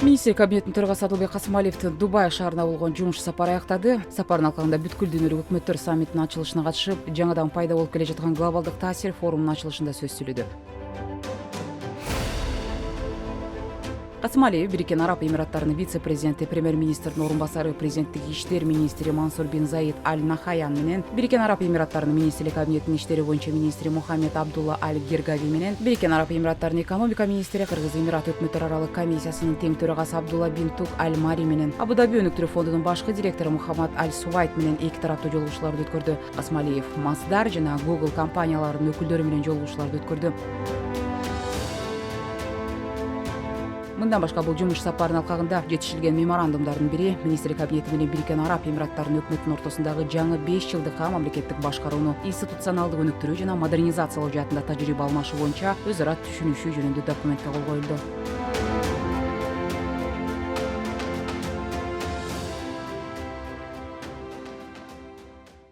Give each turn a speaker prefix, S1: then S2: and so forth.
S1: Министр кабинетинин төрагасы Адылбек Касымалиевдин Дубай шаарына болгон жумуш сапары аяктады. Сапардын алкагында бүткүл дүйнөлүк өкмөттөр саммитинин ачылышына катышып, жаңадан пайда болуп келе жаткан глобалдык таасир форумунун ачылышында сөз сүйлөдү. Касымалиев Бириккен Араб Эмираттарынын вице-президенти, премьер-министрдин орун басары, президенттик иштер министри Мансур бин Заид Аль Нахаян менен, Бириккен Араб Эмираттарынын министрлик кабинетинин иштери боюнча министри Мухаммед Абдулла Аль Гергави менен, Бириккен Араб Эмираттарынын экономика министри, Кыргыз Эмират өкмөттөр аралык комиссиясынын тең төрагасы Абдулла бин Тук Аль Мари менен, Абу-Даби өнүктүрүү фондунун башкы директору Мухаммад Аль Сувайт менен эки тараптуу жолугушууларды өткөрдү. Касымалиев Масдар жана Google компанияларынын өкүлдөрү менен жолугушууларды өткөрдү. Мындан башка бул жумуш сапарынын алкагында жетишилген меморандумдардын бири министрлик кабинети менен Бириккен Араб Эмираттарынын өкмөтүнүн ортосундагы жаңы 5 жылдыкка мамлекеттик башкарууну институционалдык өнүктүрүү жана модернизациялоо жаатында тажрыйба алмашуу боюнча өз ара түшүнүшүү жөнүндө документке кол коюлду.